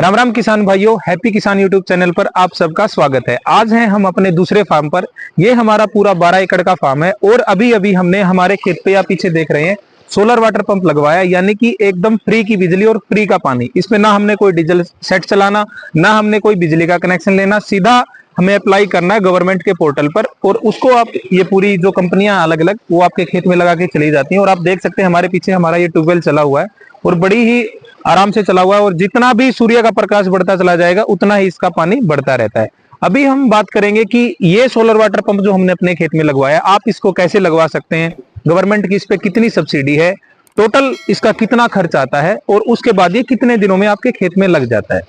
राम राम किसान भाइयों, हैप्पी किसान यूट्यूब चैनल पर आप सबका स्वागत है। आज हैं हम अपने दूसरे फार्म पर। ये हमारा पूरा 12 एकड़ का फार्म है और अभी अभी हमने हमारे खेत पे या पीछे देख रहे हैं सोलर वाटर पंप लगवाया, यानी कि एकदम फ्री की बिजली और फ्री का पानी। इसमें ना हमने कोई डीजल सेट चलाना, ना हमने कोई बिजली का कनेक्शन लेना, सीधा हमें अप्लाई करना है गवर्नमेंट के पोर्टल पर और उसको आप ये पूरी जो कंपनियां अलग अलग वो आपके खेत में लगा के चली जाती हैं। और आप देख सकते हैं हमारे पीछे हमारा ये ट्यूबवेल चला हुआ है और बड़ी ही आराम से चला हुआ है और जितना भी सूर्य का प्रकाश बढ़ता चला जाएगा उतना ही इसका पानी बढ़ता रहता है। अभी हम बात करेंगे कि ये सोलर वाटर पंप जो हमने अपने खेत में लगवाया, आप इसको कैसे लगवा सकते हैं, गवर्नमेंट की इस पे कितनी सब्सिडी है, टोटल इसका कितना खर्च आता है और उसके बाद ये कितने दिनों में आपके खेत में लग जाता है।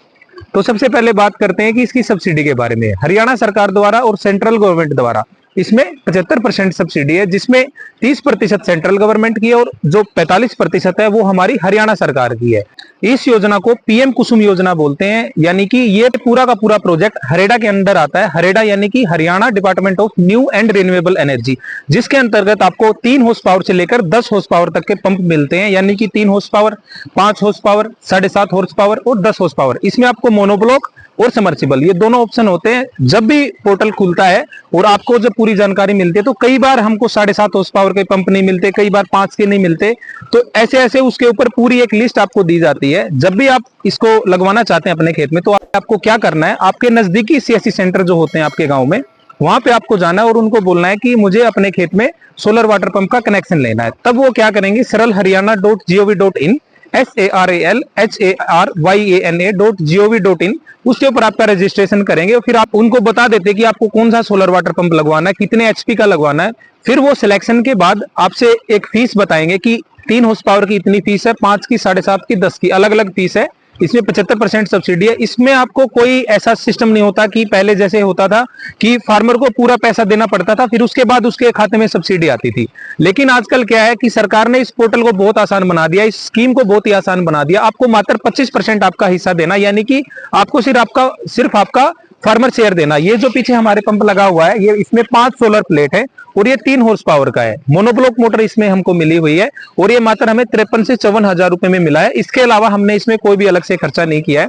तो सबसे पहले बात करते हैं कि इसकी सब्सिडी के बारे में। हरियाणा सरकार द्वारा और सेंट्रल गवर्नमेंट द्वारा इसमें 75% सब्सिडी है, जिसमें 30% सेंट्रल गवर्नमेंट की है और जो 45% है वो हमारी हरियाणा सरकार की है। इस योजना को पीएम कुसुम योजना बोलते हैं, यानी कि ये पूरा का पूरा प्रोजेक्ट हरेडा के अंदर आता है। हरेडा यानी कि Haryana department of new and renewable energy, जिसके अंतर्गत आपको 3 हॉर्स पावर से लेकर 10 हॉर्स पावर तक के पंप मिलते हैं, यानी कि 3 horse power, 5 horse power, 7.5 horse power और 10 हॉर्स पावर। इसमें आपको मोनोब्लॉक और समर्सिबल ये दोनों ऑप्शन होते हैं। जब भी पोर्टल खुलता है और आपको जब पूरी जानकारी मिलती है तो कई बार हमको 7.5 हॉर्स पावर के पंप नहीं मिलते, कई बार 5 के नहीं मिलते, तो ऐसे ऐसे उसके ऊपर पूरी एक लिस्ट आपको दी जाती है। जब भी आप इसको लगवाना चाहते हैं अपने खेत में तो आपको क्या करना है, आपके नजदीकी सीएससी सेंटर जो होते हैं आपके गांव में, वहां पे आपको जाना है और उनको बोलना है कि मुझे अपने खेत में सोलर वाटर पंप का कनेक्शन लेना है। तब वो क्या करेंगे, saralharyana.gov.in SARALHARYANA.gov.in उसके ऊपर आपका रजिस्ट्रेशन करेंगे। फिर आप उनको बता देते हैं कि आपको कौन सा सोलर वाटर पंप लगवाना है, कितने एचपी का लगवाना है। फिर वो सिलेक्शन के बाद आपसे एक फीस बताएंगे कि 3 हॉर्स पावर की इतनी फीस है, 5 की, 7.5 की, 10 की, अलग अलग फीस है। इसमें 75% सब्सिडी है। इसमें आपको कोई ऐसा सिस्टम नहीं होता कि पहले जैसे होता था कि फार्मर को पूरा पैसा देना पड़ता था फिर उसके बाद उसके खाते में सब्सिडी आती थी। लेकिन आजकल क्या है कि सरकार ने इस पोर्टल को बहुत आसान बना दिया, इस स्कीम को बहुत ही आसान बना दिया। आपको मात्र 25% आपका हिस्सा देना, यानी कि आपको सिर्फ आपका फार्मर शेयर देना। ये जो पीछे हमारे पंप लगा हुआ है, ये इसमें 5 सोलर प्लेट है और ये 3 हॉर्स पावर का है। मोनोब्लॉक मोटर इसमें हमको मिली हुई है और ये मात्र हमें 53 से 54 हजार रुपए में मिला है। इसके अलावा हमने इसमें कोई भी अलग से खर्चा नहीं किया है।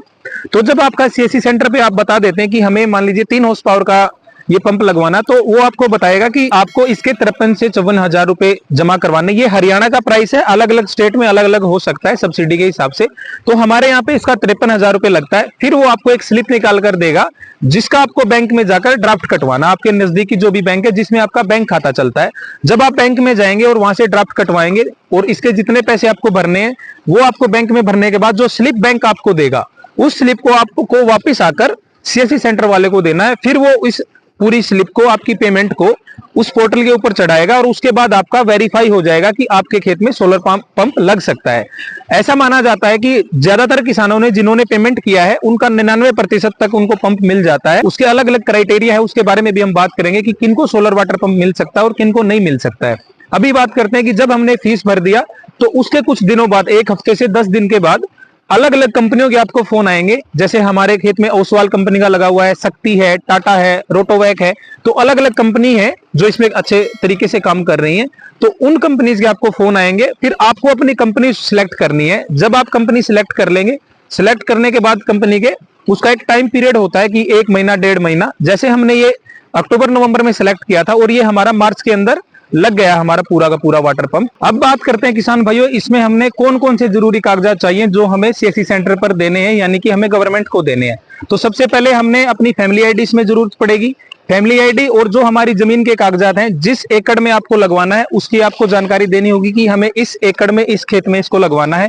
तो जब आपका सीएससी सेंटर पे आप बता देते हैं कि हमें मान लीजिए 3 हॉर्स पावर का ये पंप लगवाना, तो वो आपको बताएगा कि आपको इसके 53 से 54 हजार रुपए जमा करवाने। ये हरियाणा का प्राइस है, अलग अलग स्टेट में अलग अलग हो सकता है सब्सिडी के हिसाब से। तो हमारे यहाँ पे इसका 53 हजार रुपए लगता है। फिर वो आपको एक स्लिप निकाल कर देगा जिसका आपको बैंक में जाकर ड्राफ्ट कटवाना, आपके नजदीकी जो भी बैंक है जिसमें आपका बैंक खाता चलता है। जब आप बैंक में जाएंगे और वहां से ड्राफ्ट कटवाएंगे और इसके जितने पैसे आपको भरने हैं वो आपको बैंक में भरने के बाद जो स्लिप बैंक आपको देगा, उस स्लिप को आपको वापिस आकर सीएससी सेंटर वाले को देना है। फिर वो इस पूरी स्लिप को, आपकी पेमेंट को उस पोर्टल के ऊपर चढ़ाएगा और उसके बाद आपका वेरीफाई हो जाएगा कि आपके खेत में सोलर पंप लग सकता है। ऐसा माना जाता है कि ज्यादातर किसानों ने जिन्होंने पेमेंट किया है उनका 99% तक उनको पंप मिल जाता है। उसके अलग अलग क्राइटेरिया है, उसके बारे में भी हम बात करेंगे कि किनको सोलर वाटर पंप मिल सकता है और किनको नहीं मिल सकता है। अभी बात करते हैं कि जब हमने फीस भर दिया तो उसके कुछ दिनों बाद, 1 हफ्ते से 10 दिन के बाद, अलग अलग कंपनियों के आपको फोन आएंगे। जैसे हमारे खेत में ओसवाल कंपनी का लगा हुआ है, शक्ति है, टाटा है, रोटोवैक है, तो अलग अलग कंपनी है जो इसमें अच्छे तरीके से काम कर रही हैं। तो उन कंपनीज के आपको फोन आएंगे, फिर आपको अपनी कंपनी सिलेक्ट करनी है। जब आप कंपनी सिलेक्ट कर लेंगे, सिलेक्ट करने के बाद कंपनी के उसका एक टाइम पीरियड होता है कि 1 महीना, 1.5 महीना। जैसे हमने ये अक्टूबर नवंबर में सिलेक्ट किया था और ये हमारा मार्च के अंदर लग गया हमारा पूरा का पूरा वाटर पंप। अब बात करते हैं किसान भाइयों, इसमें हमने कौन कौन से जरूरी कागजात चाहिए जो हमें सीएससी सेंटर पर देने हैं, यानी कि हमें गवर्नमेंट को देने हैं। तो सबसे पहले हमने अपनी फैमिली आईडी इसमें जरूरत पड़ेगी, फैमिली आईडी, और जो हमारी जमीन के कागजात हैं, जिस एकड़ में आपको लगवाना है उसकी आपको जानकारी देनी होगी कि हमें इस एकड़ में, इस खेत में इसको लगवाना है।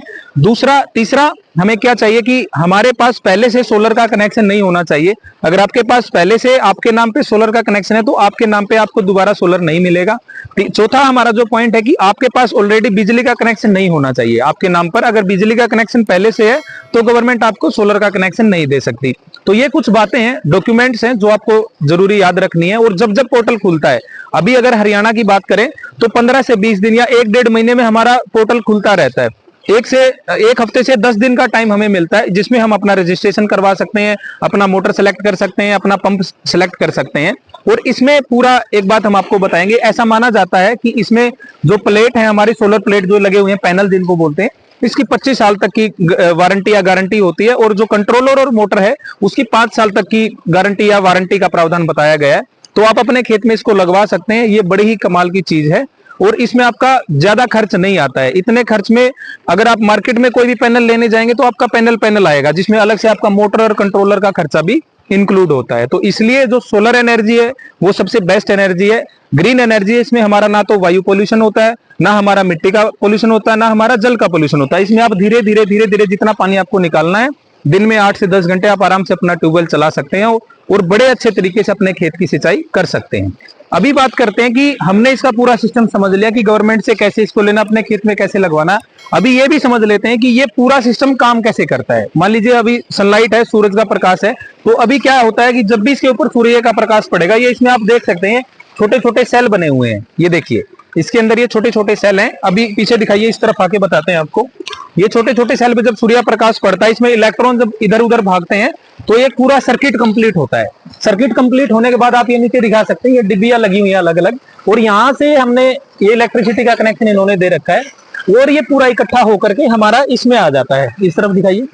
तीसरा हमें क्या चाहिए कि हमारे पास पहले से सोलर का कनेक्शन नहीं होना चाहिए। अगर आपके पास पहले से आपके नाम पे सोलर का कनेक्शन है तो आपके नाम पे आपको दोबारा सोलर नहीं मिलेगा। चौथा हमारा जो पॉइंट है कि आपके पास ऑलरेडी बिजली का कनेक्शन नहीं होना चाहिए आपके नाम पर। अगर बिजली का कनेक्शन पहले से है तो गवर्नमेंट आपको सोलर का कनेक्शन नहीं दे सकती। तो ये कुछ बातें हैं, डॉक्यूमेंट्स हैं जो आपको जरूरी याद रखनी है। और जब जब पोर्टल खुलता है, अभी अगर हरियाणा की बात करें तो 15 से 20 दिन या 1-1.5 महीने में हमारा पोर्टल खुलता रहता है। 1 हफ्ते से 10 दिन का टाइम हमें मिलता है जिसमें हम अपना रजिस्ट्रेशन करवा सकते हैं, अपना मोटर सेलेक्ट कर सकते हैं, अपना पंप सेलेक्ट कर सकते हैं। और इसमें पूरा एक बात हम आपको बताएंगे, ऐसा माना जाता है कि इसमें जो प्लेट है, हमारी सोलर प्लेट जो लगे हुए हैं, पैनल जिनको बोलते हैं, इसकी 25 साल तक की वारंटी या गारंटी होती है, और जो कंट्रोलर और मोटर है उसकी 5 साल तक की गारंटी या वारंटी का प्रावधान बताया गया है। तो आप अपने खेत में इसको लगवा सकते हैं। ये बड़ी ही कमाल की चीज है, और इसमें आपका ज्यादा खर्च नहीं आता है। इतने खर्च में अगर आप मार्केट में कोई भी पैनल लेने जाएंगे तो आपका पैनल आएगा, जिसमें अलग से आपका मोटर और कंट्रोलर का खर्चा भी इंक्लूड होता है। तो इसलिए जो सोलर एनर्जी है वो सबसे बेस्ट एनर्जी है, ग्रीन एनर्जी है। इसमें हमारा ना तो वायु पोल्यूशन होता है, ना हमारा मिट्टी का पोल्यूशन होता है, ना हमारा जल का पोल्यूशन होता है। इसमें आप धीरे धीरे जितना पानी आपको निकालना है, दिन में 8 से 10 घंटे आप आराम से अपना ट्यूबवेल चला सकते हैं, और बड़े अच्छे तरीके से अपने खेत की सिंचाई कर सकते हैं। अभी बात करते हैं कि हमने इसका पूरा सिस्टम समझ लिया कि गवर्नमेंट से कैसे इसको लेना, अपने खेत में कैसे लगवाना। अभी ये भी समझ लेते हैं कि ये पूरा सिस्टम काम कैसे करता है। मान लीजिए अभी सनलाइट है, सूरज का प्रकाश है, तो अभी क्या होता है कि जब भी इसके ऊपर सूर्य का प्रकाश पड़ेगा, ये इसमें आप देख सकते हैं छोटे छोटे सेल बने हुए हैं। ये देखिए, इसके अंदर ये छोटे छोटे सेल हैं। अभी पीछे दिखाइए, इस तरफ आके बताते हैं आपको। ये छोटे छोटे सेल पे जब सूर्य प्रकाश पड़ता है, इसमें इलेक्ट्रॉन जब इधर उधर भागते हैं, तो एक पूरा सर्किट कंप्लीट होता है। सर्किट कंप्लीट होने के बाद आप ये नीचे दिखा सकते हैं, ये डिब्बियां लगी हुई हैं अलग अलग, और यहाँ से हमने ये इलेक्ट्रिसिटी का कनेक्शन इन्होंने दे रखा है, और ये पूरा इकट्ठा होकर के हमारा इसमें आ जाता है। इस तरफ दिखाइए,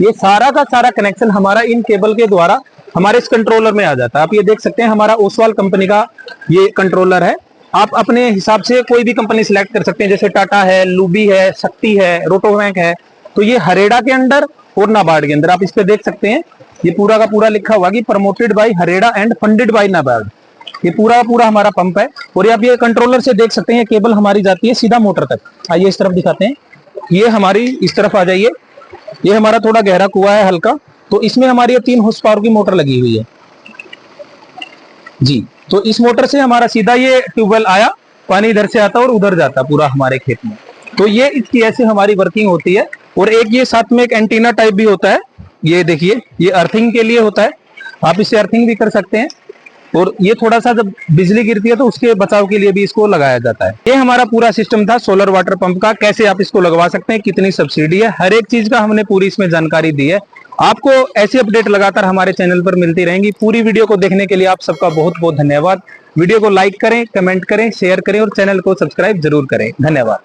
ये सारा का सारा कनेक्शन हमारा इन केबल के द्वारा हमारे इस कंट्रोलर में आ जाता है। आप ये देख सकते हैं, हमारा ओसवाल कंपनी का ये कंट्रोलर है। आप अपने हिसाब से कोई भी कंपनी सिलेक्ट कर सकते हैं, जैसे टाटा है, लूबी है, शक्ति है, रोटोवैंक है। तो ये हरेड़ा के अंडर और नाबार्ड के अंदर आप इस पे देख सकते हैं, ये पूरा का पूरा लिखा हुआ कि promoted by HAREDA and funded by NABARD. ये पूरा पूरा हमारा पंप है, और ये आप ये कंट्रोलर से देख सकते हैं, केबल हमारी जाती है सीधा मोटर तक। आइए इस तरफ दिखाते हैं, ये हमारी इस तरफ आ जाइए। ये हमारा थोड़ा गहरा कुआं है हल्का, तो इसमें हमारी 3 हॉर्स पावर की मोटर लगी हुई है जी। तो इस मोटर से हमारा सीधा ये ट्यूबवेल आया, पानी इधर से आता और उधर जाता पूरा हमारे खेत में। तो ये इसकी ऐसे हमारी वर्किंग होती है। और एक ये साथ में एक एंटीना टाइप भी होता है, ये देखिए, ये अर्थिंग के लिए होता है, आप इससे अर्थिंग भी कर सकते हैं। और ये थोड़ा सा जब बिजली गिरती है तो उसके बचाव के लिए भी इसको लगाया जाता है। ये हमारा पूरा सिस्टम था सोलर वाटर पंप का, कैसे आप इसको लगवा सकते हैं, कितनी सब्सिडी है, हर एक चीज का हमने पूरी इसमें जानकारी दी है। आपको ऐसी अपडेट लगातार हमारे चैनल पर मिलती रहेंगी। पूरी वीडियो को देखने के लिए आप सबका बहुत बहुत धन्यवाद। वीडियो को लाइक करें, कमेंट करें, शेयर करें, और चैनल को सब्सक्राइब जरूर करें। धन्यवाद।